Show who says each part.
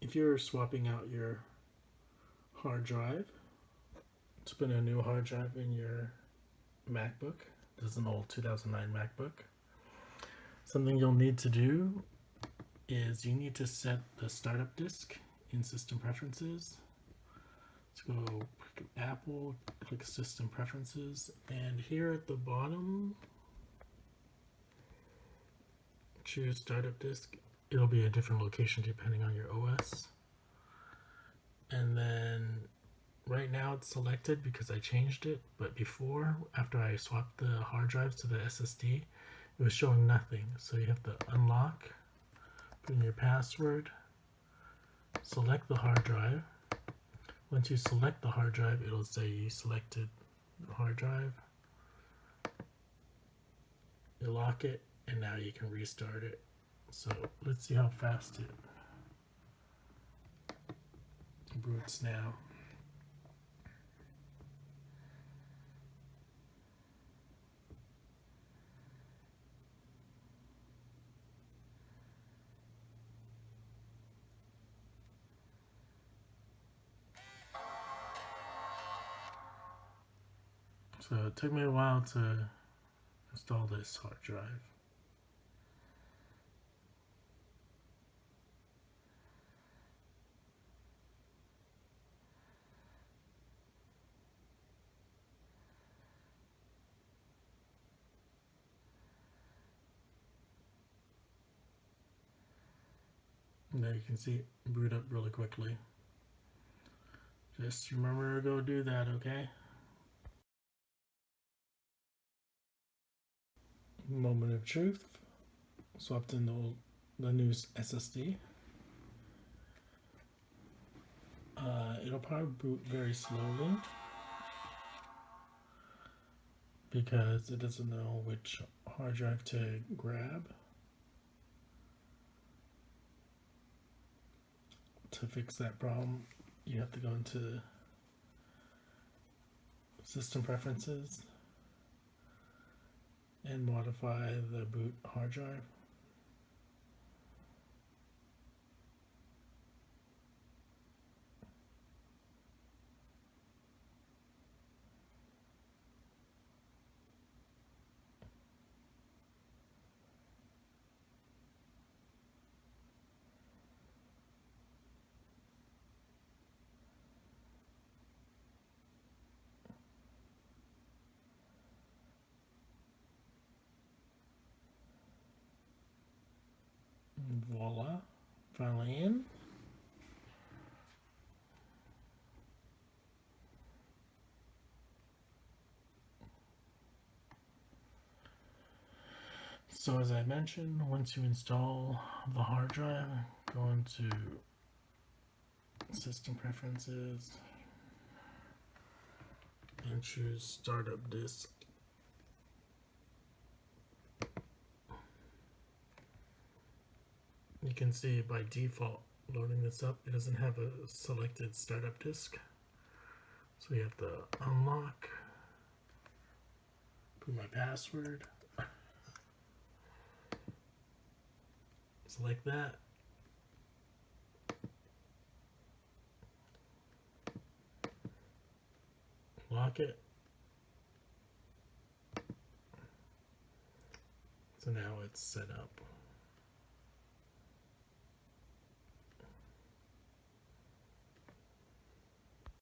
Speaker 1: if you're swapping out your hard drive to put a new hard drive in your MacBook, this is an old 2009 MacBook, something you'll need to do is you need to set the startup disk in System Preferences. Let's go click Apple, click System Preferences, and here at the bottom, choose Startup Disk. It'll be a different location depending on your OS. And then right now it's selected because I changed it, but before, after I swapped the hard drives to the SSD, it was showing nothing. So you have to unlock, put in your password, select the hard drive. Once you select the hard drive, it'll say you selected the hard drive. You lock it, and now you can restart it. So let's see how fast it boots now. So it took me a while to install this hard drive. And there you can see it boot up really quickly. Just remember to go do that, okay? Moment of truth. Swapped in the new SSD. It'll probably boot very slowly because it doesn't know which hard drive to grab. To fix that problem, you have to go into System Preferences and modify the boot hard drive. Voila, finally in. So as I mentioned, once you install the hard drive, go into System Preferences and choose Startup Disk. You can see by default loading this up, it doesn't have a selected startup disk. So you have to unlock, put my password, select that, lock it. So now it's set up.